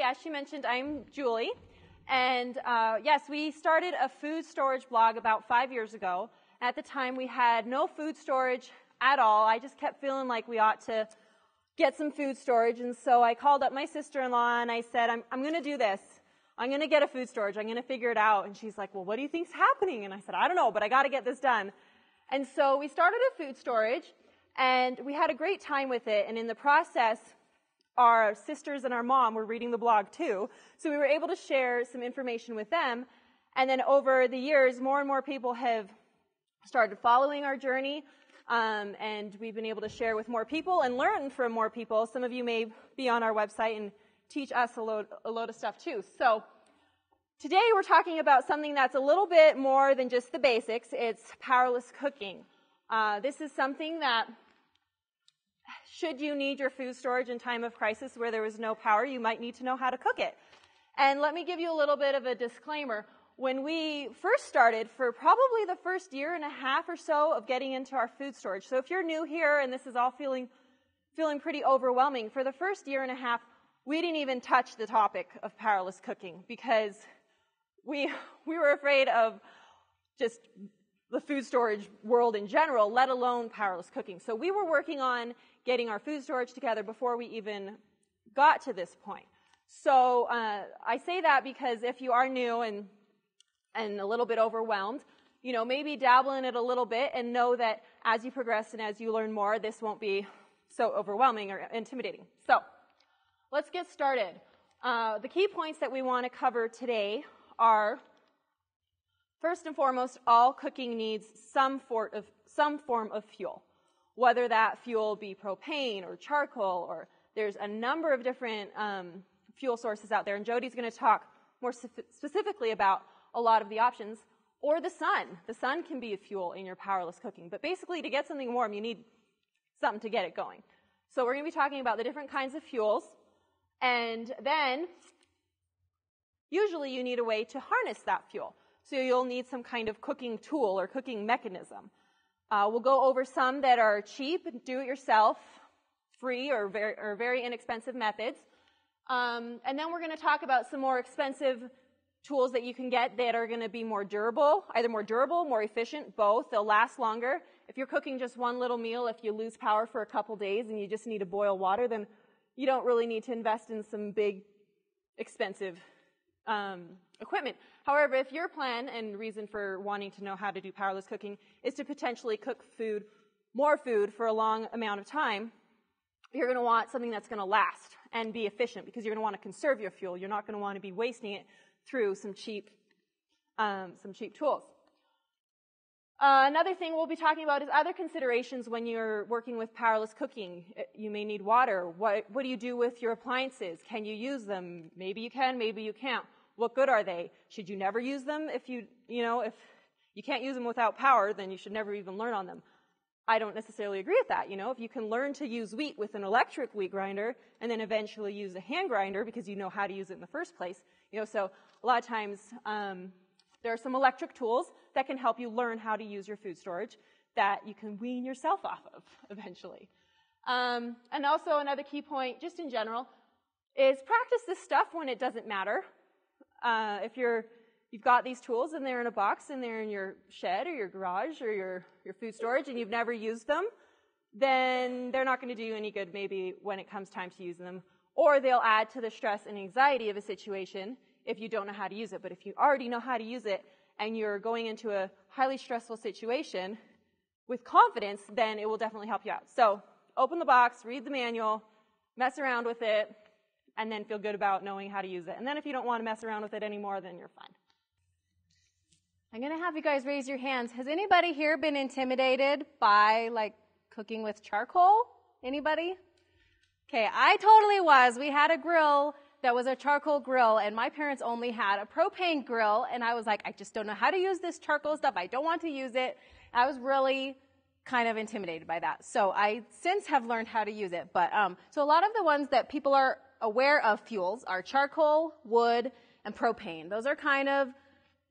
as she mentioned, I'm Julie. And yes, we started a food storage blog about 5 years ago. At the time, we had no food storage at all. I just kept feeling like we ought to get some food storage. And so I called up my sister-in-law and I said, I'm going to do this. I'm going to get a food storage. I'm going to figure it out. And she's like, well, what do you think's happening? And I said, I don't know, but I got to get this done. And so we started a food storage, and we had a great time with it. And in the process, our sisters and our mom were reading the blog too. So we were able to share some information with them. And then over the years, more and more people have started following our journey. And we've been able to share with more people and learn from more people. Some of you may be on our website and teach us a load of stuff too. So today we're talking about something that's a little bit more than just the basics. It's powerless cooking. This is something that, should you need your food storage in time of crisis where there was no power, you might need to know how to cook it. And let me give you a little bit of a disclaimer. When we first started, for probably the first year and a half or so of getting into our food storage, so if you're new here and this is all feeling pretty overwhelming, for the first year and a half, we didn't even touch the topic of powerless cooking because we were afraid of just the food storage world in general, let alone powerless cooking. So we were working on getting our food storage together before we even got to this point. So I say that because if you are new and a little bit overwhelmed, you know, maybe dabble in it a little bit and know that as you progress and as you learn more, this won't be so overwhelming or intimidating. So let's get started. The key points that we want to cover today are, first and foremost, all cooking needs some form of fuel, whether that fuel be propane or charcoal, or there's a number of different fuel sources out there, and Jodi's going to talk more specifically about a lot of the options, or the sun. The sun can be a fuel in your powerless cooking, but basically to get something warm, you need something to get it going. So we're going to be talking about the different kinds of fuels, and then usually you need a way to harness that fuel. So you'll need some kind of cooking tool or cooking mechanism. We'll go over some that are cheap, do-it-yourself, free, or very inexpensive methods. And then we're going to talk about some more expensive tools that you can get that are going to be more durable, either more durable, more efficient, both. They'll last longer. If you're cooking just one little meal, if you lose power for a couple days and you just need to boil water, then you don't really need to invest in some big, expensive equipment. However, if your plan and reason for wanting to know how to do powerless cooking is to potentially cook more food for a long amount of time, you're going to want something that's going to last and be efficient because you're going to want to conserve your fuel. You're not going to want to be wasting it through some cheap tools. Another thing we'll be talking about is other considerations when you're working with powerless cooking. You may need water. What do you do with your appliances? Can you use them? Maybe you can, maybe you can't. What good are they? Should you never use them? If you can't use them without power, then you should never even learn on them. I don't necessarily agree with that. If you can learn to use wheat with an electric wheat grinder and then eventually use a hand grinder because you know how to use it in the first place, so a lot of times there are some electric tools that can help you learn how to use your food storage that you can wean yourself off of eventually. And also another key point, just in general, is practice this stuff when it doesn't matter. If you've got these tools and they're in a box and they're in your shed or your garage or your food storage and you've never used them, then they're not going to do you any good maybe when it comes time to use them. Or they'll add to the stress and anxiety of a situation if you don't know how to use it. But if you already know how to use it and you're going into a highly stressful situation with confidence, then it will definitely help you out. So open the box, read the manual, mess around with it, and then feel good about knowing how to use it. And then if you don't want to mess around with it anymore, then you're fine. I'm going to have you guys raise your hands. Has anybody here been intimidated by, cooking with charcoal? Anybody? Okay, I totally was. We had a grill that was a charcoal grill, and my parents only had a propane grill, and I was like, I just don't know how to use this charcoal stuff. I don't want to use it. I was really kind of intimidated by that. So I since have learned how to use it. But so a lot of the ones that people are aware of fuels are charcoal, wood, and propane. Those are kind of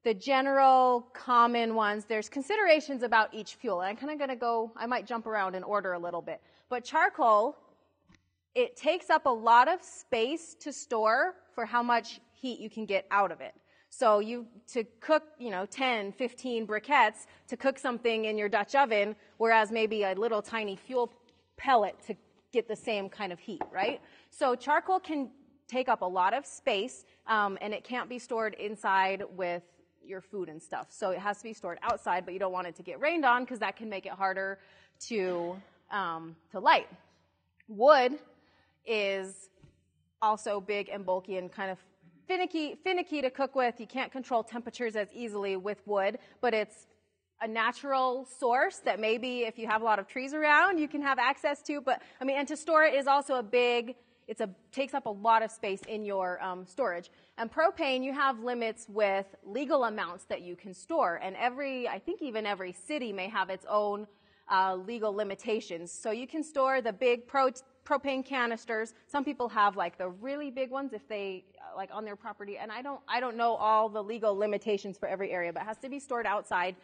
the general common ones. There's considerations about each fuel. And I'm kind of going to I might jump around in order a little bit. But charcoal it takes up a lot of space to store for how much heat you can get out of it. So to cook, 10, 15 briquettes, to cook something in your Dutch oven, whereas maybe a little tiny fuel pellet to get the same kind of heat, right? So charcoal can take up a lot of space, and it can't be stored inside with your food and stuff. So it has to be stored outside, but you don't want it to get rained on because that can make it harder to light. Wood is also big and bulky and kind of finicky to cook with. You can't control temperatures as easily with wood, but it's a natural source that maybe if you have a lot of trees around, you can have access to. But and to store it is also takes up a lot of space in your storage. And propane, you have limits with legal amounts that you can store. And I think even every city may have its own legal limitations. So you can store the big propane canisters. Some people have like the really big ones if they like on their property. And I don't know all the legal limitations for every area, but it has to be stored outside.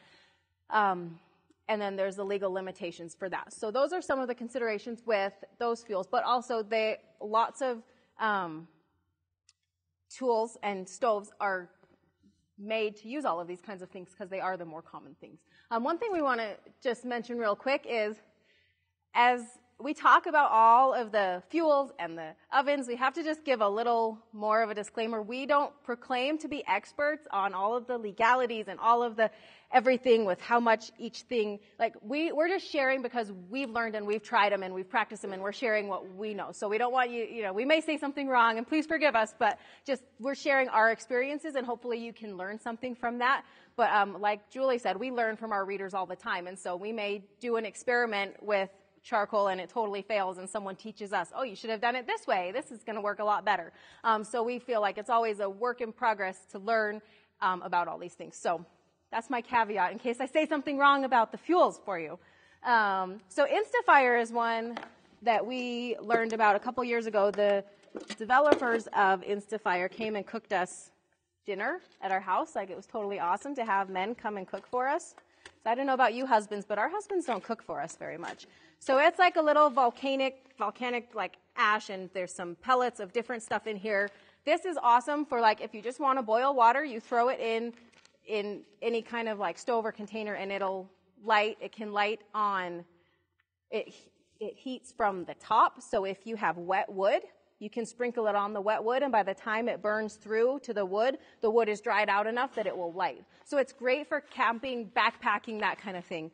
And then there's the legal limitations for that. So those are some of the considerations with those fuels, but also lots of tools and stoves are made to use all of these kinds of things because they are the more common things. One thing we want to just mention real quick is as we talk about all of the fuels and the ovens, we have to just give a little more of a disclaimer. We don't proclaim to be experts on all of the legalities and all of the everything with how much each thing, like we're just sharing because we've learned and we've tried them and we've practiced them and we're sharing what we know. So we don't want we may say something wrong and please forgive us, but just we're sharing our experiences and hopefully you can learn something from that. But like Julie said, we learn from our readers all the time. And so we may do an experiment with charcoal and it totally fails and someone teaches us, oh, you should have done it this way. This is going to work a lot better. So we feel like it's always a work in progress to learn about all these things. So that's my caveat in case I say something wrong about the fuels for you. So Instafire is one that we learned about a couple years ago. The developers of Instafire came and cooked us dinner at our house. Like it was totally awesome to have men come and cook for us. So I don't know about you husbands, but our husbands don't cook for us very much. So it's like a little volcanic like ash, and there's some pellets of different stuff in here. This is awesome for like if you just want to boil water, you throw it in any kind of like stove or container and it'll light. It can light on, it heats from the top. So if you have wet wood, you can sprinkle it on the wet wood, and by the time it burns through to the wood is dried out enough that it will light. So it's great for camping, backpacking, that kind of thing.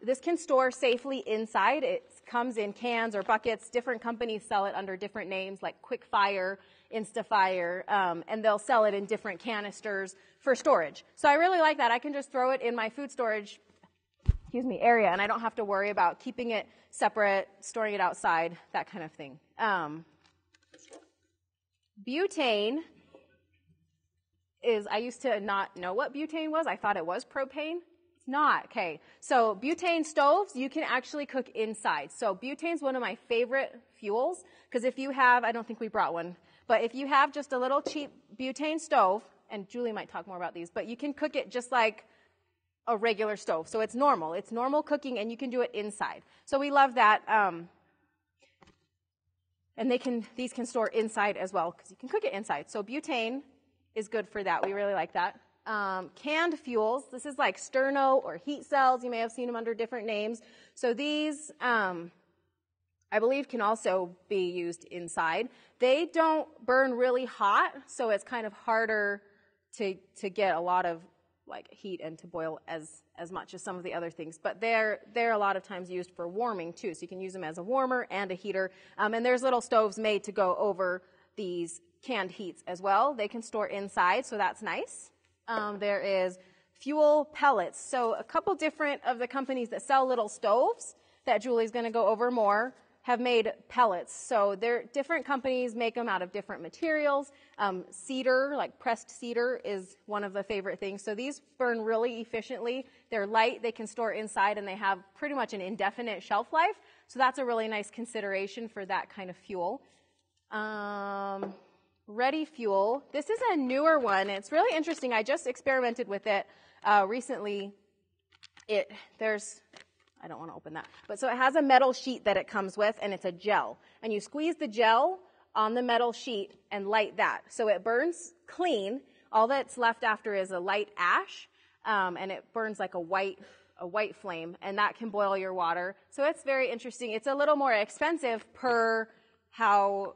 This can store safely inside. It comes in cans or buckets. Different companies sell it under different names like Quickfire, Instafire, and they'll sell it in different canisters for storage. So I really like that. I can just throw it in my food storage area, and I don't have to worry about keeping it separate, storing it outside, that kind of thing. Butane I used to not know what butane was. I thought it was propane. It's not. Okay. So butane stoves, you can actually cook inside. So butane's one of my favorite fuels because if you have, I don't think we brought one, but if you have just a little cheap butane stove, and Julie might talk more about these, but you can cook it just like a regular stove. So it's normal. It's normal cooking, and you can do it inside. So we love that. And these can store inside as well because you can cook it inside. So butane is good for that. We really like that. Canned fuels. This is like sterno or heat cells. You may have seen them under different names. So these, I believe, can also be used inside. They don't burn really hot, so it's kind of harder to get a lot of like heat and to boil as much as some of the other things. But they're a lot of times used for warming too. So you can use them as a warmer and a heater. And there's little stoves made to go over these canned heats as well. They can store inside, so that's nice. There is fuel pellets. So a couple different of the companies that sell little stoves that Julie's going to go over more have made pellets. So different companies make them out of different materials. Cedar, like pressed cedar, is one of the favorite things. So these burn really efficiently. They're light, they can store inside, and they have pretty much an indefinite shelf life. So that's a really nice consideration for that kind of fuel. Ready fuel. This is a newer one. It's really interesting. I just experimented with it recently. There's I don't want to open that. But so it has a metal sheet that it comes with, and it's a gel. And you squeeze the gel on the metal sheet and light that. So it burns clean. All that's left after is a light ash, and it burns like a white flame, and that can boil your water. So it's very interesting. It's a little more expensive per how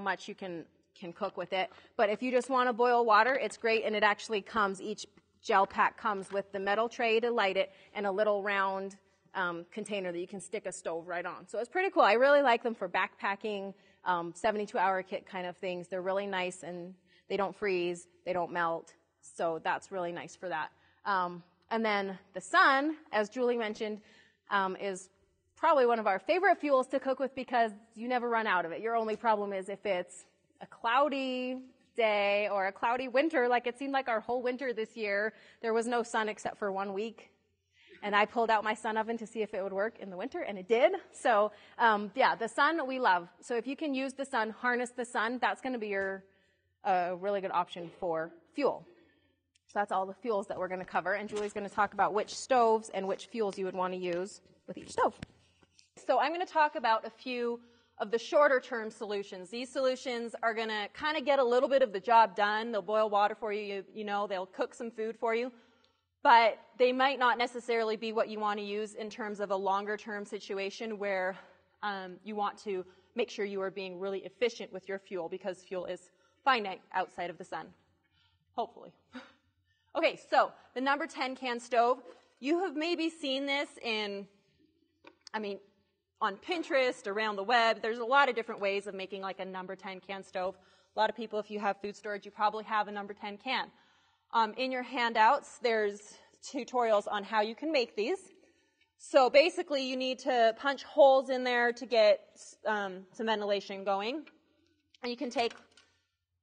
much you can cook with it. But if you just want to boil water, it's great, and it actually comes, each gel pack comes with the metal tray to light it and a little round container that you can stick a stove right on. So it's pretty cool. I really like them for backpacking, 72-hour kit kind of things. They're really nice, and they don't freeze, they don't melt. So that's really nice for that. And then the sun, as Julie mentioned, is probably one of our favorite fuels to cook with because you never run out of it. Your only problem is if it's a cloudy day or a cloudy winter, like it seemed like our whole winter this year, there was no sun except for 1 week. And I pulled out my sun oven to see if it would work in the winter, and it did. So, yeah, the sun we love. So if you can use the sun, harness the sun, that's going to be your really good option for fuel. So that's all the fuels that we're going to cover, and Julie's going to talk about which stoves and which fuels you would want to use with each stove. So I'm going to talk about a few of the shorter term solutions. These solutions are going to kind of get a little bit of the job done. They'll boil water for you, you know, they'll cook some food for you, but they might not necessarily be what you want to use in terms of a longer term situation where you want to make sure you are being really efficient with your fuel, because fuel is finite outside of the sun, hopefully. Okay, so the number 10 can stove. You have maybe seen this on Pinterest, around the web. There's a lot of different ways of making like a number 10 can stove. A lot of people, if you have food storage, you probably have a number 10 can. In your handouts, there's tutorials on how you can make these. So basically, you need to punch holes in there to get some ventilation going. And you can take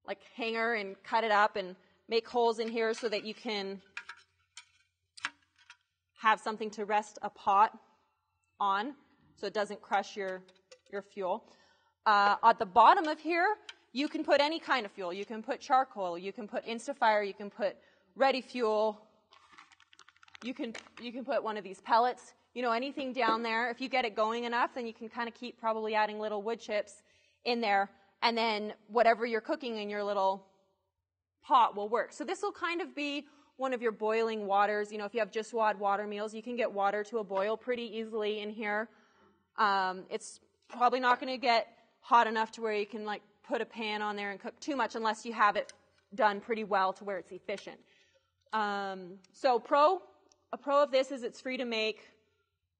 like hanger and cut it up and make holes in here so that you can have something to rest a pot on so it doesn't crush your fuel. At the bottom of here, you can put any kind of fuel. You can put charcoal, you can put Instafire, you can put ready fuel, you can put one of these pellets, you know, anything down there. If you get it going enough, then you can kind of keep probably adding little wood chips in there, and then whatever you're cooking in your little pot will work. So this will kind of be one of your boiling waters. You know, if you have just water meals, you can get water to a boil pretty easily in here. It's probably not going to get hot enough to where you can like put a pan on there and cook too much unless you have it done pretty well to where it's efficient. So a pro of this is it's free to make,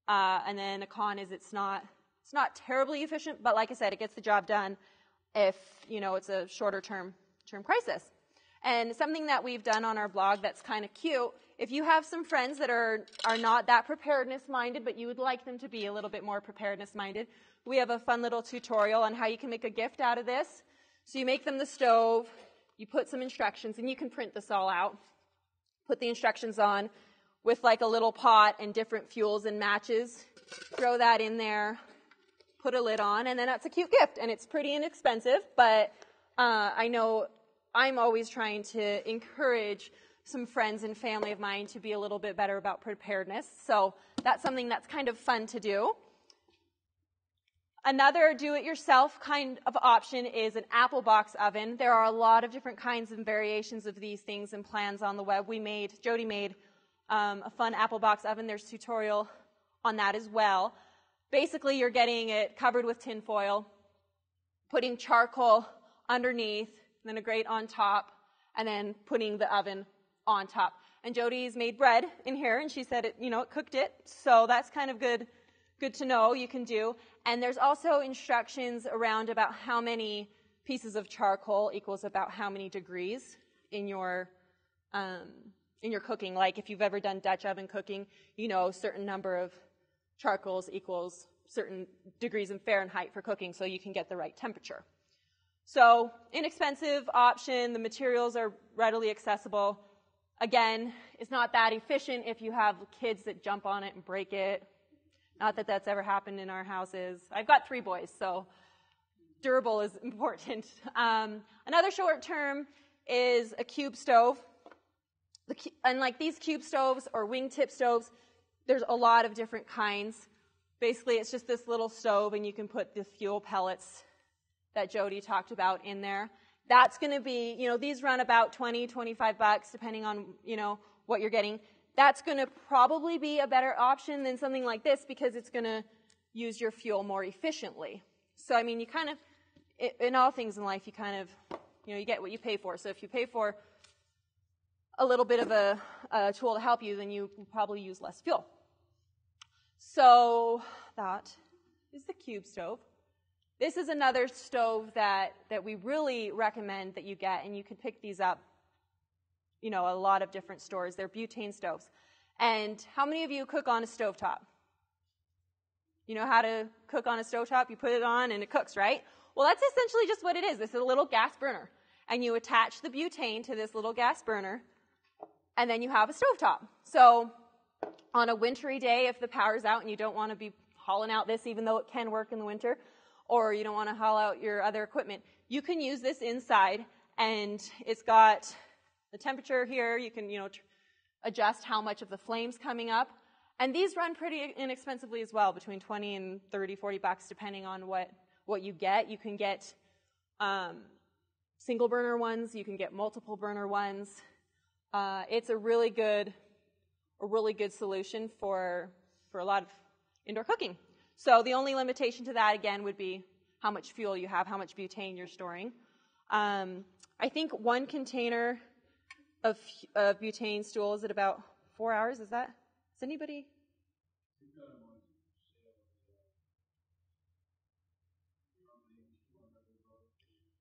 and then a con is it's not terribly efficient, but like I said, it gets the job done if, you know, it's a shorter term crisis. And something that we've done on our blog that's kind of cute, if you have some friends that are not that preparedness-minded, but you would like them to be a little bit more preparedness-minded, we have a fun little tutorial on how you can make a gift out of this. So you make them the stove, you put some instructions, and you can print this all out. Put the instructions on with like a little pot and different fuels and matches. Throw that in there, put a lid on, and then that's a cute gift. And it's pretty inexpensive, but I know I'm always trying to encourage some friends and family of mine to be a little bit better about preparedness. So that's something that's kind of fun to do. Another do-it-yourself kind of option is an apple box oven. There are a lot of different kinds and variations of these things and plans on the web. Jodi made a fun apple box oven. There's a tutorial on that as well. Basically, you're getting it covered with tin foil, putting charcoal underneath, then a grate on top, and then putting the oven on top. And Jodi's made bread in here, and she said it cooked it. So that's kind of good to know you can do. And there's also instructions around about how many pieces of charcoal equals about how many degrees in your cooking. Like if you've ever done Dutch oven cooking, you know, a certain number of charcoals equals certain degrees in Fahrenheit for cooking, so you can get the right temperature. So inexpensive option, the materials are readily accessible. Again, it's not that efficient if you have kids that jump on it and break it. Not that that's ever happened in our houses. I've got 3 boys, so durable is important. Another short term is a cube stove. And like these cube stoves or wingtip stoves, there's a lot of different kinds. Basically, it's just this little stove, and you can put the fuel pellets that Jodi talked about in there. That's going to be, these run about $20, $25, depending on, what you're getting. That's going to probably be a better option than something like this because it's going to use your fuel more efficiently. So, I mean, you kind of, in all things in life, you kind of, you get what you pay for. So if you pay for a little bit of a tool to help you, then you will probably use less fuel. So that is the cube stove. This is another stove that we really recommend that you get, and you can pick these up, a lot of different stores. They're butane stoves. And how many of you cook on a stovetop? You know how to cook on a stovetop? You put it on and it cooks, right? Well, that's essentially just what it is. This is a little gas burner. And you attach the butane to this little gas burner, and then you have a stovetop. So on a wintry day, if the power's out and you don't want to be hauling out this, even though it can work in the winter, or you don't want to haul out your other equipment, you can use this inside, and it's got the temperature here. You can, adjust how much of the flame's coming up. And these run pretty inexpensively as well, between 20 and 30, 40 bucks, depending on what you get. You can get single burner ones. You can get multiple burner ones. It's a really good solution for a lot of indoor cooking. So the only limitation to that, again, would be how much fuel you have, how much butane you're storing. I think one container of butane stool is at about 4 hours. Is anybody?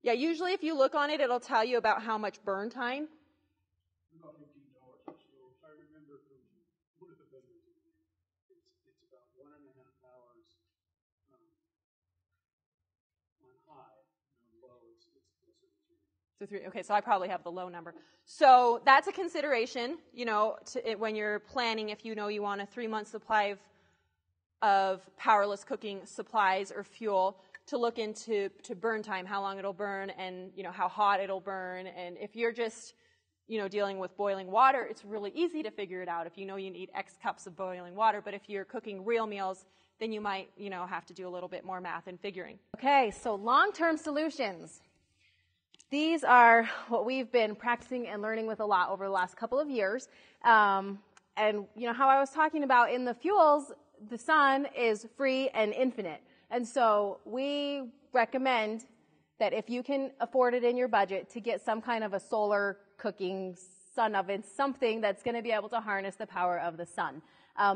Yeah, usually if you look on it, it'll tell you about how much burn time. About $15. I remember from one of the vendors, it's about 1.5 hours on high, and on low it's closer to 3. So 3. Okay, so I probably have the low number. So that's a consideration, when you're planning. If you want a 3-month supply of Powerless cooking supplies or fuel, to look into burn time, how long it'll burn, and how hot it'll burn. And if you're just dealing with boiling water, it's really easy to figure it out if you need X cups of boiling water. But if you're cooking real meals, then you might have to do a little bit more math and figuring. Okay, so long-term solutions. These are what we've been practicing and learning with a lot over the last couple of years. And how I was talking about in the fuels, the sun is free and infinite. And so we recommend that if you can afford it in your budget, to get some kind of a solar cooking sun oven, something that's going to be able to harness the power of the sun.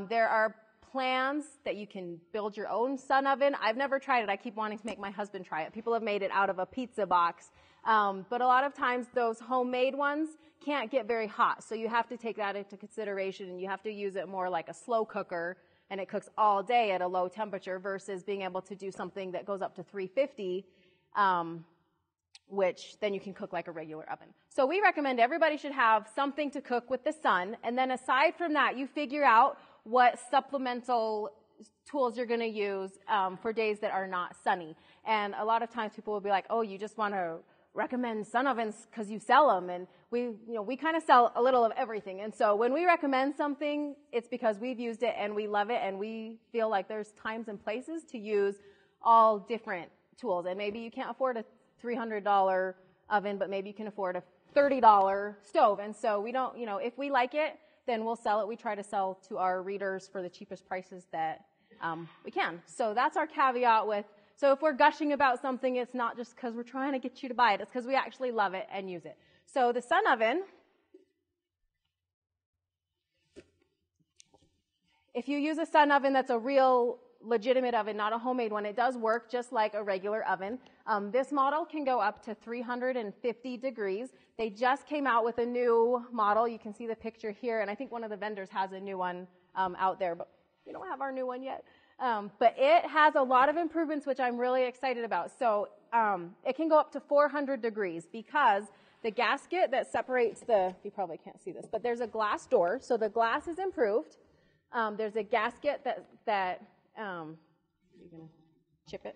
There are plans that you can build your own sun oven. I've never tried it. I keep wanting to make my husband try it. People have made it out of a pizza box. But a lot of times those homemade ones can't get very hot. So you have to take that into consideration, and you have to use it more like a slow cooker, and it cooks all day at a low temperature, versus being able to do something that goes up to 350, which then you can cook like a regular oven. So we recommend everybody should have something to cook with the sun, and then aside from that, you figure out what supplemental tools you're going to use for days that are not sunny. And a lot of times people will be like, oh, you just want to recommend sun ovens because you sell them. And we kind of sell a little of everything. And so when we recommend something, it's because we've used it and we love it, and we feel like there's times and places to use all different tools. And maybe you can't afford a $300 oven, but maybe you can afford a $30 stove. And so we don't, if we like it, then we'll sell it. We try to sell to our readers for the cheapest prices that we can. So that's our caveat with. So if we're gushing about something, it's not just because we're trying to get you to buy it. It's because we actually love it and use it. So the sun oven, if you use a sun oven that's a real legitimate oven, not a homemade one, it does work just like a regular oven. This model can go up to 350 degrees. They just came out with a new model. You can see the picture here, and I think one of the vendors has a new one out there, but we don't have our new one yet. But it has a lot of improvements, which I'm really excited about. So it can go up to 400 degrees because the gasket that separates you probably can't see this, but there's a glass door, so the glass is improved. There's a gasket that you're going to tip it.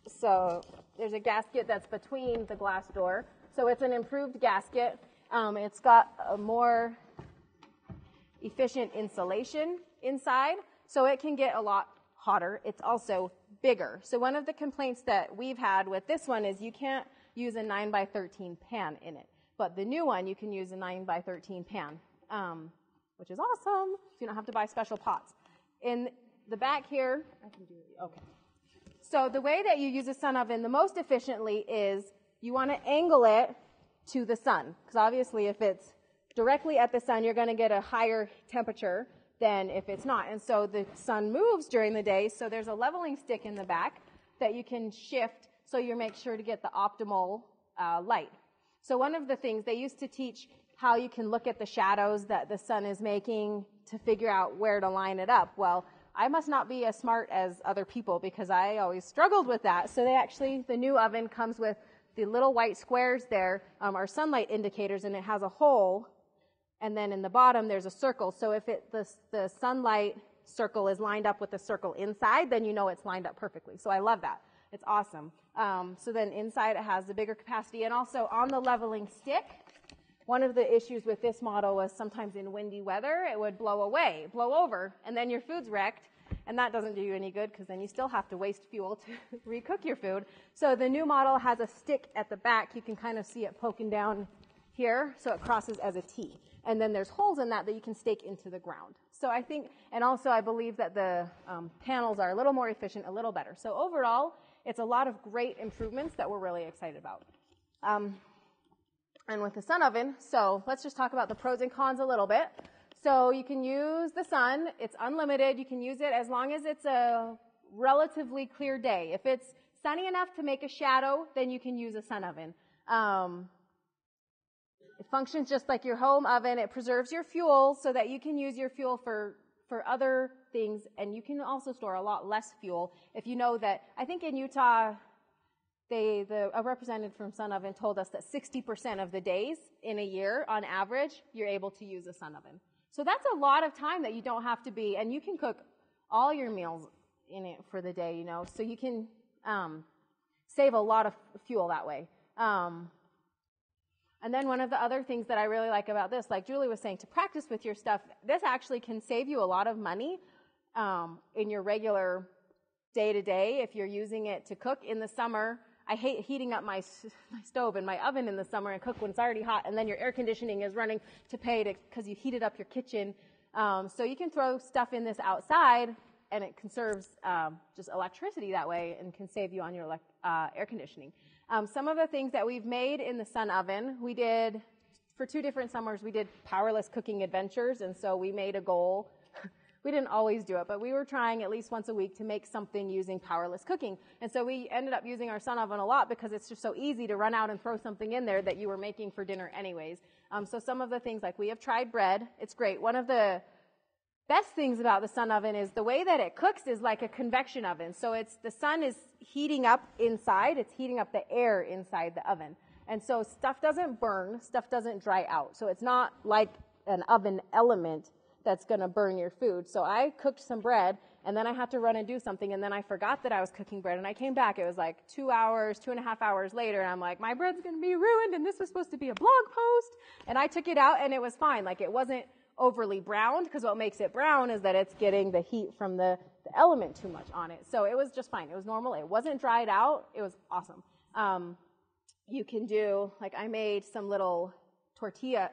So there's a gasket that's between the glass door. So it's an improved gasket. It's got a more efficient insulation inside, so it can get a lot hotter. It's also bigger. So one of the complaints that we've had with this one is you can't use a 9x13 pan in it. But the new one, you can use a 9x13 pan, which is awesome. So you don't have to buy special pots. In the back here, okay. So the way that you use a sun oven the most efficiently is you want to angle it to the sun. Because obviously if it's directly at the sun, you're going to get a higher temperature than if it's not. And so the sun moves during the day, so there's a leveling stick in the back that you can shift so you make sure to get the optimal light. So one of the things, they used to teach how you can look at the shadows that the sun is making to figure out where to line it up. Well, I must not be as smart as other people because I always struggled with that. So the new oven comes with the little white squares there are sunlight indicators, and it has a hole, and then in the bottom there's a circle. So if the sunlight circle is lined up with the circle inside, then you know it's lined up perfectly. So I love that. It's awesome. So then inside it has the bigger capacity, and also on the leveling stick, one of the issues with this model was sometimes in windy weather, it would blow over, and then your food's wrecked, and that doesn't do you any good because then you still have to waste fuel to recook your food. So the new model has a stick at the back. You can kind of see it poking down here, so it crosses as a T. And then there's holes in that you can stake into the ground. So I think, and also I believe that the panels are a little more efficient, a little better. So overall, it's a lot of great improvements that we're really excited about. And with the sun oven, so let's just talk about the pros and cons a little bit. So you can use the sun. It's unlimited. You can use it as long as it's a relatively clear day. If it's sunny enough to make a shadow, then you can use a sun oven. It functions just like your home oven. It preserves your fuel so that you can use your fuel for other things, and you can also store a lot less fuel. If you know that, I think in Utah, a representative from Sun Oven told us that 60% of the days in a year, on average, you're able to use a sun oven. So that's a lot of time that you don't have to be, and you can cook all your meals in it for the day, you know, so you can save a lot of fuel that way. And then one of the other things that I really like about this, like Julie was saying, to practice with your stuff, this actually can save you a lot of money in your regular day-to-day if you're using it to cook in the summer. I hate heating up my stove and my oven in the summer and cook when it's already hot, and then your air conditioning is running to pay because you heated up your kitchen. So you can throw stuff in this outside, and it conserves just electricity that way and can save you on your air conditioning. Some of the things that we've made in the sun oven, we did, for 2 different summers, we did Powerless cooking adventures, and so we made a goal. We didn't always do it, but we were trying at least once a week to make something using Powerless cooking. And so we ended up using our sun oven a lot because it's just so easy to run out and throw something in there that you were making for dinner anyways. So some of the things, like we have tried bread. It's great. One of the best things about the sun oven is the way that it cooks is like a convection oven. So the sun is heating up inside. It's heating up the air inside the oven. And so stuff doesn't burn. Stuff doesn't dry out. So it's not like an oven element that's going to burn your food. So I cooked some bread, and then I had to run and do something, and then I forgot that I was cooking bread, and I came back. It was like 2.5 hours later, and I'm like, my bread's going to be ruined, and this was supposed to be a blog post. And I took it out, and it was fine. Like, it wasn't overly browned, because what makes it brown is that it's getting the heat from the element too much on it. So it was just fine. It was normal. It wasn't dried out. It was awesome. You can do, like, I made some little tortilla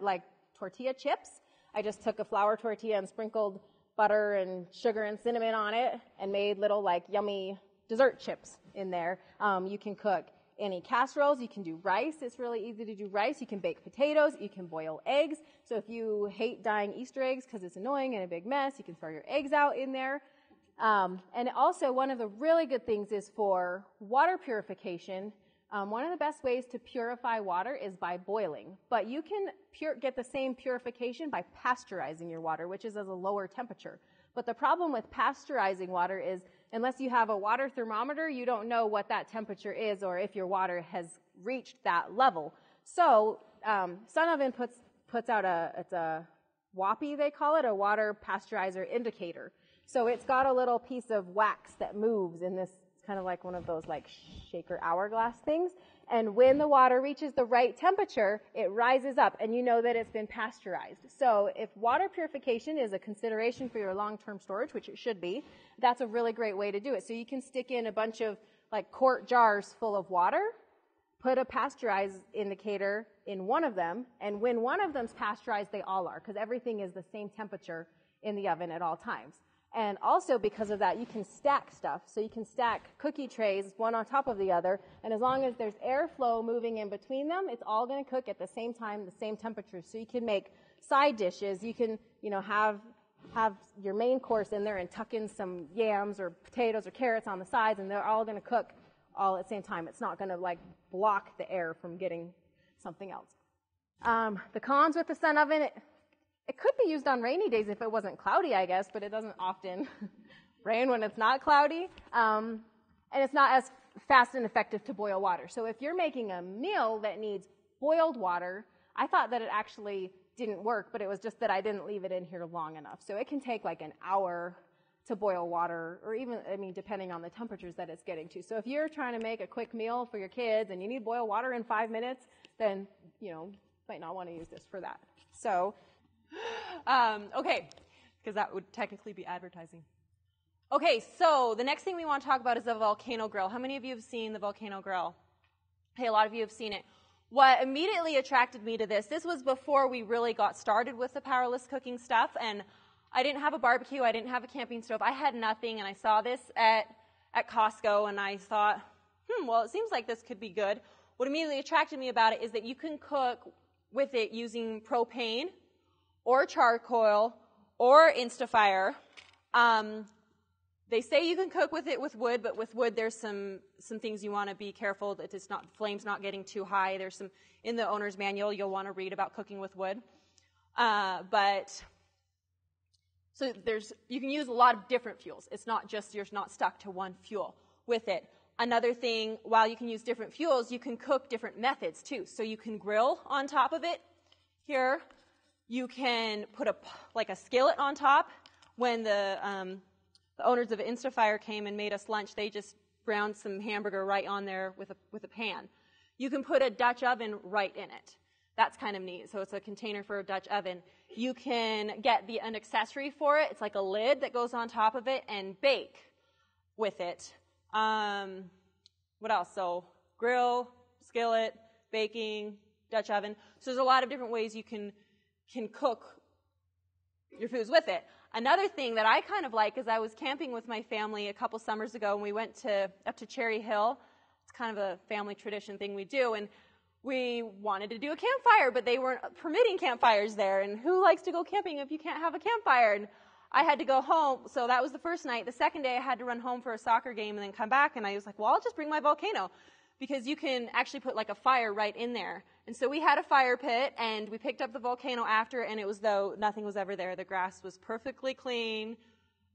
chips. I just took a flour tortilla and sprinkled butter and sugar and cinnamon on it and made little, like, yummy dessert chips in there. You can cook any casseroles. You can do rice. It's really easy to do rice. You can bake potatoes. You can boil eggs. So if you hate dyeing Easter eggs because it's annoying and a big mess, you can throw your eggs out in there. And also, one of the really good things is for water purification. One of the best ways to purify water is by boiling, but you can get the same purification by pasteurizing your water, which is at a lower temperature. But the problem with pasteurizing water is, unless you have a water thermometer, you don't know what that temperature is or if your water has reached that level. So Sun Oven puts out it's a WAPI, they call it, a water pasteurizer indicator. So it's got a little piece of wax that moves in this It's kind of like one of those like shaker hourglass things. And when the water reaches the right temperature, it rises up, and you know that it's been pasteurized. So if water purification is a consideration for your long-term storage, which it should be, that's a really great way to do it. So you can stick in a bunch of like quart jars full of water, put a pasteurize indicator in one of them, and when one of them's pasteurized, they all are, because everything is the same temperature in the oven at all times. And also because of that, you can stack stuff. So you can stack cookie trays one on top of the other, and as long as there's airflow moving in between them, it's all going to cook at the same time, the same temperature. So you can make side dishes. You can, have your main course in there and tuck in some yams or potatoes or carrots on the sides, and they're all going to cook all at the same time. It's not going to like block the air from getting something else. The cons with the sun oven, it could be used on rainy days if it wasn't cloudy, I guess, but it doesn't often rain when it's not cloudy. And it's not as fast and effective to boil water. So if you're making a meal that needs boiled water, I thought that it actually didn't work, but it was just that I didn't leave it in here long enough. So it can take like an hour to boil water, or even, depending on the temperatures that it's getting to. So if you're trying to make a quick meal for your kids and you need boiled water in 5 minutes, then, might not want to use this for that. So, okay, because that would technically be advertising. Okay, so the next thing we want to talk about is the volcano grill. How many of you have seen the volcano grill? Hey, a lot of you have seen it. What immediately attracted me to this was before we really got started with the Powerless cooking stuff, and I didn't have a barbecue, I didn't have a camping stove, I had nothing, and I saw this at Costco, and I thought, well, it seems like this could be good. What immediately attracted me about it is that you can cook with it using propane, or charcoal, or Instafire. They say you can cook with it with wood, but with wood there's some things you want to be careful that it's not, flames not getting too high. There's some, in the owner's manual, you'll want to read about cooking with wood. So you can use a lot of different fuels. It's not just, you're not stuck to one fuel with it. Another thing, while you can use different fuels, you can cook different methods too. So you can grill on top of it here. You can put a skillet on top. When the owners of Instafire came and made us lunch, they just browned some hamburger right on there with a pan. You can put a Dutch oven right in it. That's kind of neat. So it's a container for a Dutch oven. You can get an accessory for it. It's like a lid that goes on top of it, and bake with it. What else? So grill, skillet, baking, Dutch oven. So there's a lot of different ways you can cook your foods with it. Another thing that I kind of like is I was camping with my family a couple summers ago, and we went up to Cherry Hill. It's kind of a family tradition thing we do, and we wanted to do a campfire, but they weren't permitting campfires there, and who likes to go camping if you can't have a campfire? And I had to go home, so that was the first night. The second day I had to run home for a soccer game and then come back, and I was like, well, I'll just bring my volcano, because you can actually put like a fire right in there. And so we had a fire pit, and we picked up the volcano after, and it was though nothing was ever there. The grass was perfectly clean,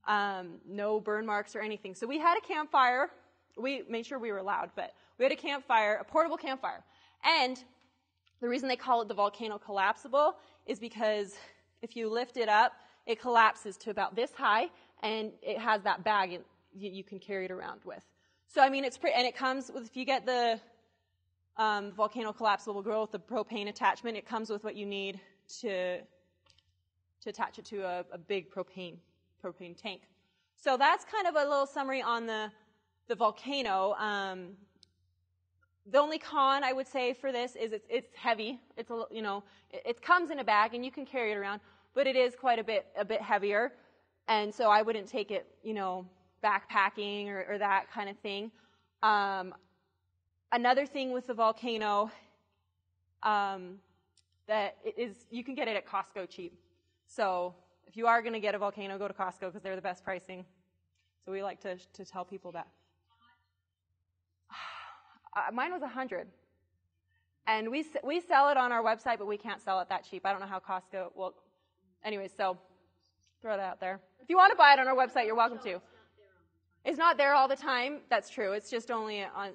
no burn marks or anything. So we had a campfire. We made sure we were loud, but we had a campfire, a portable campfire. And the reason they call it the volcano collapsible is because if you lift it up, it collapses to about this high, and it has that bag you can carry it around with. So, it's pretty, and it comes with, if you get the volcano collapsible grill with the propane attachment, it comes with what you need to attach it to a big propane tank. So that's kind of a little summary on the volcano. The only con I would say for this is it's heavy. It's it comes in a bag and you can carry it around, but it is quite a bit heavier, and so I wouldn't take it backpacking or that kind of thing. Another thing with the volcano that you can get it at Costco cheap. So if you are going to get a volcano, go to Costco because they're the best pricing. So we like to tell people that. Mine was $100, and we sell it on our website, but we can't sell it that cheap. I don't know how Costco. Well, anyways, so throw that out there. If you want to buy it on our website, you're welcome to. It's not there all the time. That's true. It's just only on.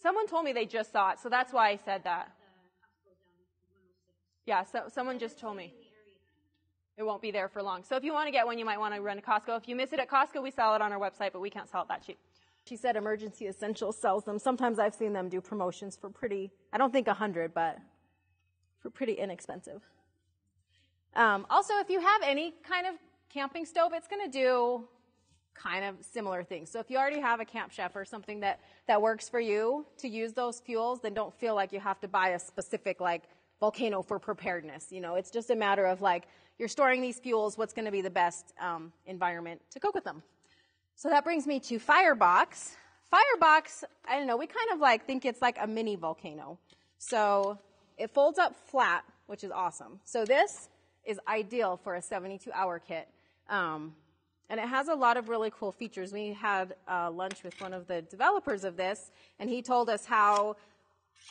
Someone told me they just saw it, so that's why I said that. Yeah, so someone just told me. It won't be there for long. So if you want to get one, you might want to run to Costco. If you miss it at Costco, we sell it on our website, but we can't sell it that cheap. She said Emergency Essentials sells them. Sometimes I've seen them do promotions for pretty, I don't think 100, but for pretty inexpensive. Also, if you have any kind of camping stove, it's going to do kind of similar things. So if you already have a Camp Chef or something that works for you to use those fuels, then don't feel like you have to buy a specific like Volcano for preparedness. You know, it's just a matter of like, you're storing these fuels, what's going to be the best environment to cook with them. So that brings me to Firebox. Firebox, I don't know, we kind of like think it's like a mini volcano. So it folds up flat, which is awesome. So this is ideal for a 72-hour kit. And it has a lot of really cool features. We had lunch with one of the developers of this, and he told us how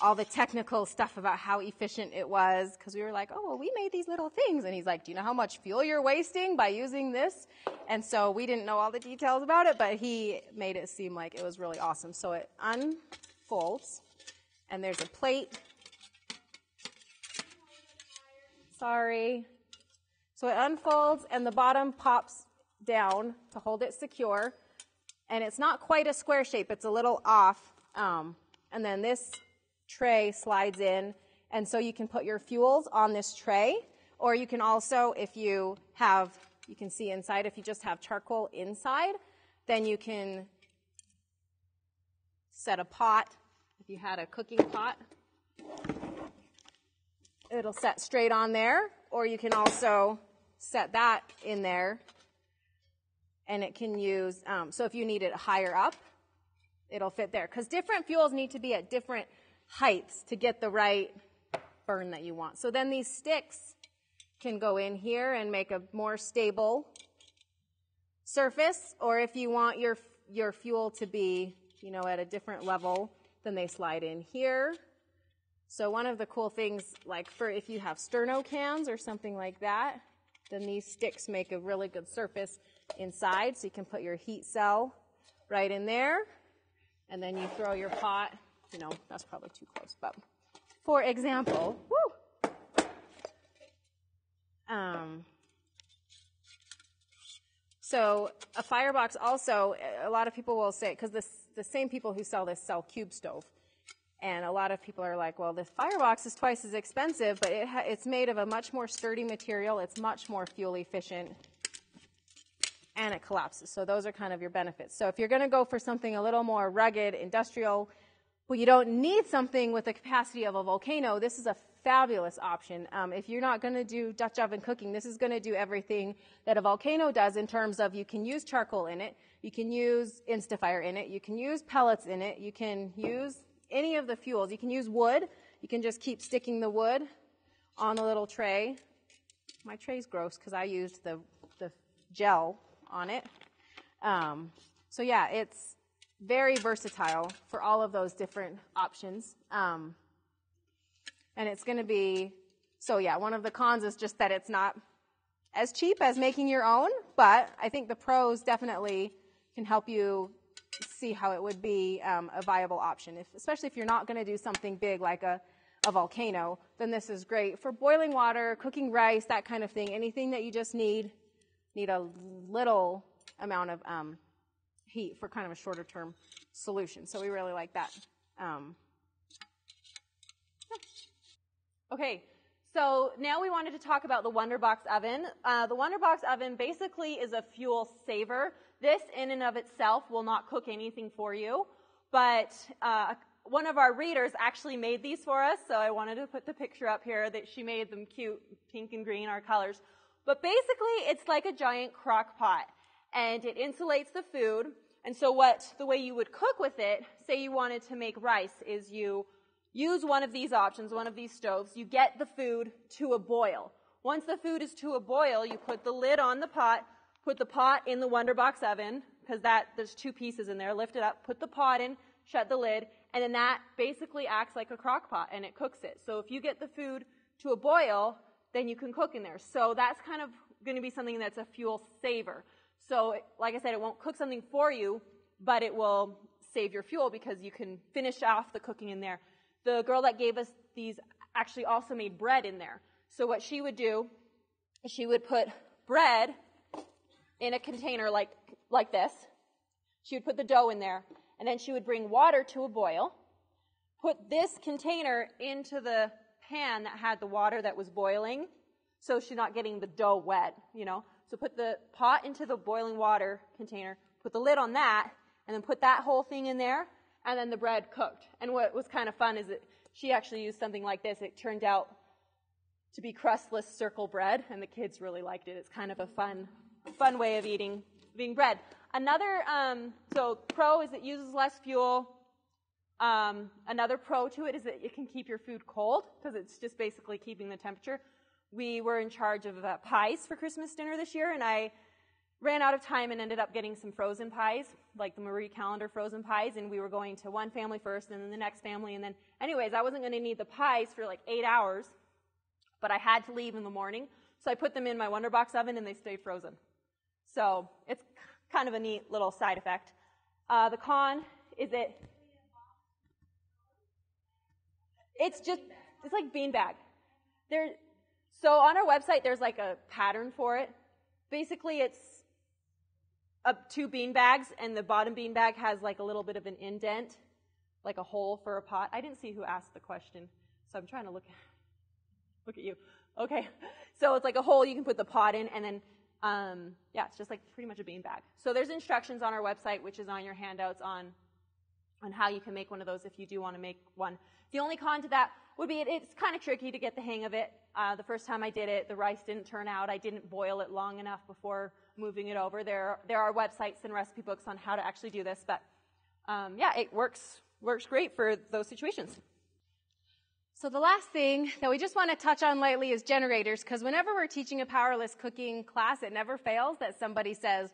all the technical stuff about how efficient it was, because we were like, oh, well, we made these little things. And he's like, do you know how much fuel you're wasting by using this? And so we didn't know all the details about it, but he made it seem like it was really awesome. So it unfolds, and there's a plate. Sorry. So it unfolds, and the bottom pops down to hold it secure. And it's not quite a square shape. It's a little off. And then this tray slides in, and so you can put your fuels on this tray, or you can also, if you have, you can see inside, if you just have charcoal inside, then you can set a pot. If you had a cooking pot, it'll set straight on there, or you can also set that in there, and it can use, so if you need it higher up, it'll fit there, because different fuels need to be at different heights to get the right burn that you want. So then these sticks can go in here and make a more stable surface, or if you want your fuel to be, you know, at a different level, then they slide in here. So one of the cool things, like for if you have sterno cans or something like that, then these sticks make a really good surface inside, so you can put your heat cell right in there, and then you throw your pot. You know, that's probably too close, but for example, so a Firebox also, a lot of people will say, because the same people who sell this sell cube stove, and a lot of people are like, well, this Firebox is twice as expensive, but it's made of a much more sturdy material, it's much more fuel efficient, and it collapses. So those are kind of your benefits. So if you're going to go for something a little more rugged, industrial, well, you don't need something with the capacity of a Volcano, this is a fabulous option. If you're not going to do Dutch oven cooking, this is going to do everything that a Volcano does in terms of you can use charcoal in it, you can use Instafire in it, you can use pellets in it, you can use any of the fuels. You can use wood. You can just keep sticking the wood on a little tray. My tray's gross because I used the gel on it. So yeah, it's very versatile for all of those different options. And it's going to be, so yeah, one of the cons is just that it's not as cheap as making your own, but I think the pros definitely can help you see how it would be a viable option. Especially if you're not going to do something big like a Volcano, then this is great for boiling water, cooking rice, that kind of thing. Anything that you just need a little amount of heat for kind of a shorter term solution. So we really like that. Okay, so now we wanted to talk about the WONDERBOX oven. The WONDERBOX oven basically is a fuel saver. This in and of itself will not cook anything for you, but one of our readers actually made these for us, so I wanted to put the picture up here that she made them cute, pink and green, our colors. But basically, it's like a giant crock pot, and it insulates the food. And so the way you would cook with it, say you wanted to make rice, is you use one of these options, one of these stoves. You get the food to a boil. Once the food is to a boil, you put the lid on the pot, put the pot in the WONDERBOX oven, because there's two pieces in there. Lift it up, put the pot in, shut the lid, and then that basically acts like a crock pot, and it cooks it. So if you get the food to a boil, then you can cook in there. So that's kind of going to be something that's a fuel saver. So like I said, it won't cook something for you, but it will save your fuel because you can finish off the cooking in there. The girl that gave us these actually also made bread in there. So what she would do she would put bread in a container like this. She would put the dough in there, and then she would bring water to a boil, put this container into the pan that had the water that was boiling, so she's not getting the dough wet, you know. So put the pot into the boiling water container, put the lid on that, and then put that whole thing in there, and then the bread cooked. And what was kind of fun is that she actually used something like this. It turned out to be crustless circle bread, and the kids really liked it. It's kind of a fun way of eating bread. Another, so pro is it uses less fuel. Another pro to it is that it can keep your food cold, because it's just basically keeping the temperature. We were in charge of pies for Christmas dinner this year, and I ran out of time and ended up getting some frozen pies, like the Marie Callender frozen pies, and we were going to one family first and then the next family, and then anyways, I wasn't going to need the pies for like 8 hours, but I had to leave in the morning, so I put them in my WONDERBOX oven and they stayed frozen. So it's kind of a neat little side effect. The con is it's like beanbag. So on our website there's like a pattern for it. Basically it's up 2 bean bags, and the bottom bean bag has like a little bit of an indent, like a hole for a pot. I didn't see who asked the question, so I'm trying to look at you. Okay, so it's like a hole you can put the pot in, and then yeah, it's just like pretty much a bean bag. So there's instructions on our website, which is on your handouts, on how you can make one of those if you do want to make one. The only con to that would be it's kind of tricky to get the hang of it. The first time I did it, the rice didn't turn out. I didn't boil it long enough before moving it over. There are websites and recipe books on how to actually do this, but yeah, it works great for those situations. So the last thing that we just want to touch on lightly is generators, because whenever we're teaching a powerless cooking class, it never fails that somebody says,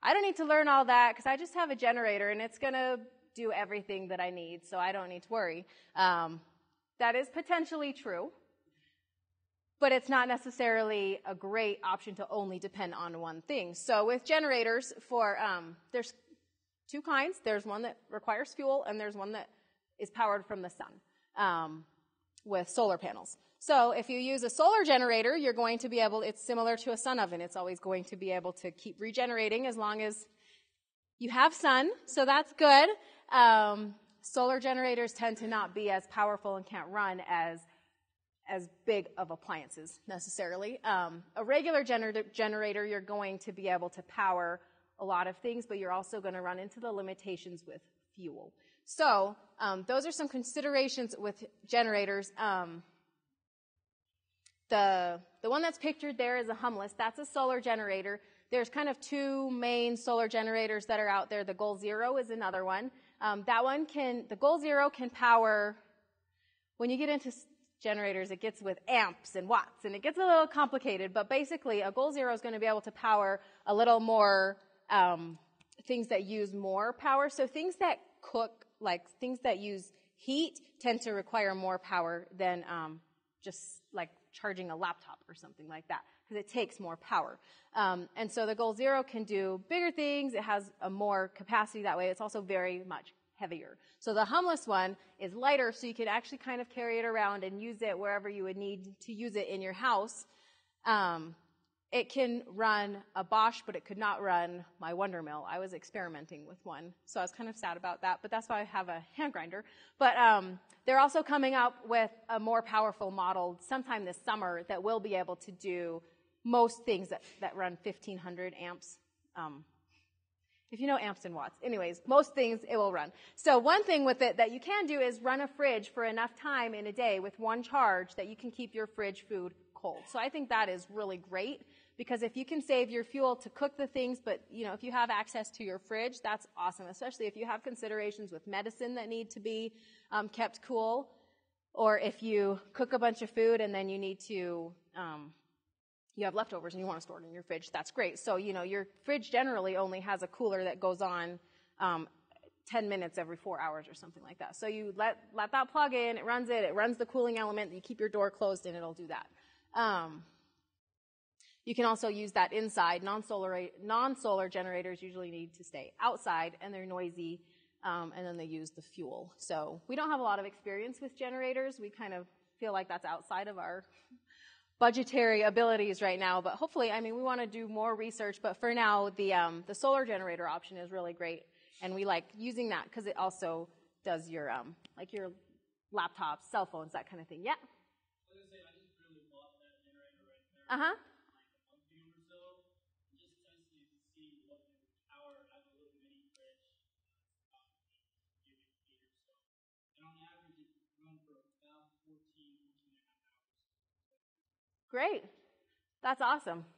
I don't need to learn all that because I just have a generator and it's going to do everything that I need, so I don't need to worry. That is potentially true, but it's not necessarily a great option to only depend on one thing. So with generators, there's 2 kinds. There's one that requires fuel, and there's one that is powered from the sun with solar panels. So if you use a solar generator, you're going to be able, it's similar to a sun oven. It's always going to be able to keep regenerating as long as you have sun, so that's good. Solar generators tend to not be as powerful and can't run as big of appliances necessarily. A regular generator, you're going to be able to power a lot of things, but you're also going to run into the limitations with fuel. So those are some considerations with generators. The one that's pictured there is a hummus. That's a solar generator. There's kind of 2 main solar generators that are out there. The Goal Zero is another one. The Goal Zero can power, when you get into generators, it gets with amps and watts, and it gets a little complicated, but basically a Goal Zero is going to be able to power a little more things that use more power. So things that cook, like things that use heat, tend to require more power than just like charging a laptop or something like that, because it takes more power. And so the Goal Zero can do bigger things. It has a more capacity that way. It's also very much heavier. So the hummus one is lighter, so you can actually kind of carry it around and use it wherever you would need to use it in your house. It can run a Bosch, but it could not run my Wonder Mill. I was experimenting with one, so I was kind of sad about that, but that's why I have a hand grinder. But they're also coming up with a more powerful model sometime this summer that will be able to do most things that run 1,500 amps. If you know amps and watts. Anyways, most things it will run. So one thing with it that you can do is run a fridge for enough time in a day with one charge that you can keep your fridge food cold. So I think that is really great, because if you can save your fuel to cook the things, but if you have access to your fridge, that's awesome, especially if you have considerations with medicine that need to be kept cool, or if you cook a bunch of food and then you need to you have leftovers and you want to store it in your fridge, that's great. So, your fridge generally only has a cooler that goes on 10 minutes every 4 hours or something like that. So you let that plug in, it runs the cooling element, you keep your door closed and it'll do that. You can also use that inside. Non-solar generators usually need to stay outside, and they're noisy, and then they use the fuel. So we don't have a lot of experience with generators. We kind of feel like that's outside of our budgetary abilities right now, but hopefully, I mean, we want to do more research, but for now, the solar generator option is really great, and we like using that because it also does your, like your laptops, cell phones, that kind of thing. Yeah? I was going to say, I just really bought that generator right there. Uh-huh. Like a month ago or so, just testing to see what the power. I have a little mini fridge, about 8 cubic feet or so. And on average, it runs for about 14 and a half hours. Great. That's awesome.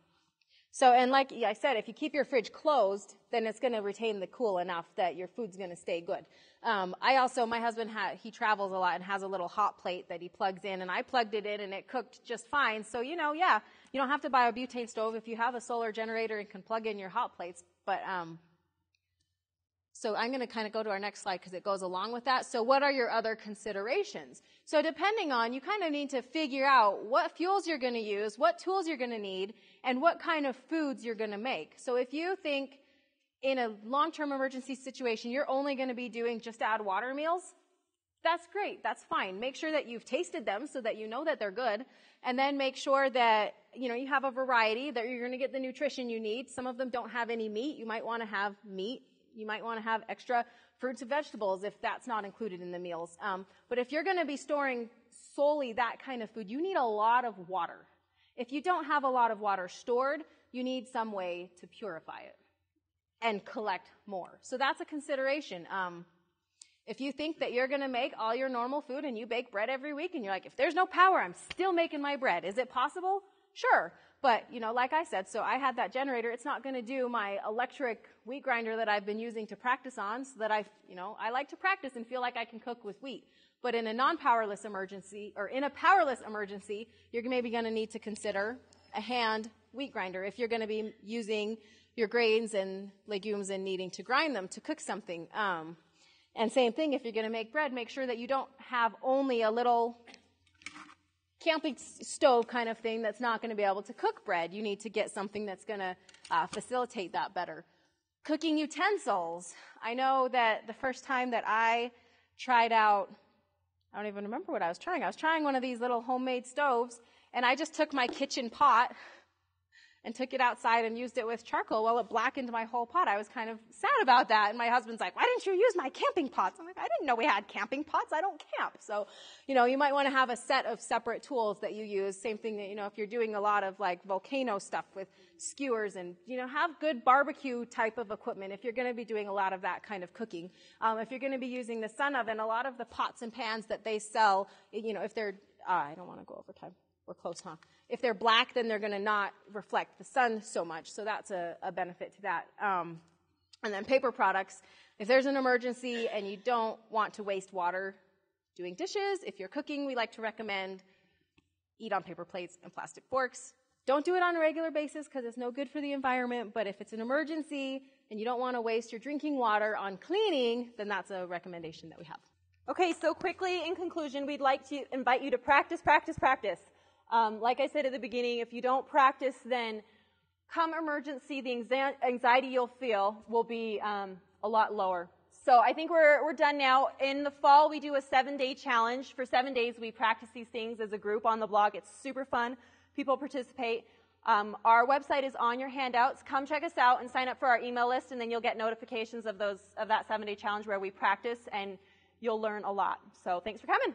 So, and like I said, if you keep your fridge closed, then it's going to retain the cool enough that your food's going to stay good. My husband, he travels a lot and has a little hot plate that he plugs in, and I plugged it in and it cooked just fine. So, you don't have to buy a butane stove if you have a solar generator and can plug in your hot plates. But, so I'm going to kind of go to our next slide because it goes along with that. So what are your other considerations? So depending on, you kind of need to figure out what fuels you're going to use, what tools you're going to need, and what kind of foods you're going to make. So if you think in a long-term emergency situation, you're only going to be doing just add water meals, that's great. That's fine. Make sure that you've tasted them so that you know that they're good. And then make sure that, you have a variety, that you're going to get the nutrition you need. Some of them don't have any meat. You might want to have meat. You might want to have extra fruits and vegetables if that's not included in the meals. But if you're going to be storing solely that kind of food, you need a lot of water. If you don't have a lot of water stored, you need some way to purify it and collect more. So that's a consideration. If you think that you're going to make all your normal food and you bake bread every week and you're like, if there's no power, I'm still making my bread. Is it possible? Sure. But, like I said, so I had that generator. It's not going to do my electric wheat grinder that I've been using to practice on so that I like to practice and feel like I can cook with wheat. But in a non-powerless emergency, or in a powerless emergency, you're maybe going to need to consider a hand wheat grinder if you're going to be using your grains and legumes and needing to grind them to cook something. And same thing, if you're going to make bread, make sure that you don't have only a little camping stove kind of thing that's not going to be able to cook bread. You need to get something that's going to facilitate that better. Cooking utensils. I know that the first time that I tried out, I don't even remember what I was trying. I was trying one of these little homemade stoves, and I just took my kitchen pot and took it outside and used it with charcoal. Well, it blackened my whole pot. I was kind of sad about that. And my husband's like, why didn't you use my camping pots? I'm like, I didn't know we had camping pots. I don't camp. So, you might want to have a set of separate tools that you use. Same thing that, if you're doing a lot of like VOLCANO stuff with skewers and, have good barbecue type of equipment if you're going to be doing a lot of that kind of cooking. If you're going to be using the sun oven, a lot of the pots and pans that they sell, if they're, I don't want to go over time. We're close, huh? If they're black, then they're going to not reflect the sun so much. So that's a benefit to that. And then paper products. If there's an emergency and you don't want to waste water doing dishes, if you're cooking, we like to recommend eat on paper plates and plastic forks. Don't do it on a regular basis because it's no good for the environment. But if it's an emergency and you don't want to waste your drinking water on cleaning, then that's a recommendation that we have. Okay, so quickly, in conclusion, we'd like to invite you to practice, practice, practice. Like I said at the beginning, if you don't practice, then come emergency, the anxiety you'll feel will be a lot lower. So I think we're done now. In the fall, we do a 7-day challenge. For 7 days, we practice these things as a group on the blog. It's super fun. People participate. Our website is on your handouts. Come check us out and sign up for our email list, and then you'll get notifications of that 7-day challenge where we practice, and you'll learn a lot. So thanks for coming.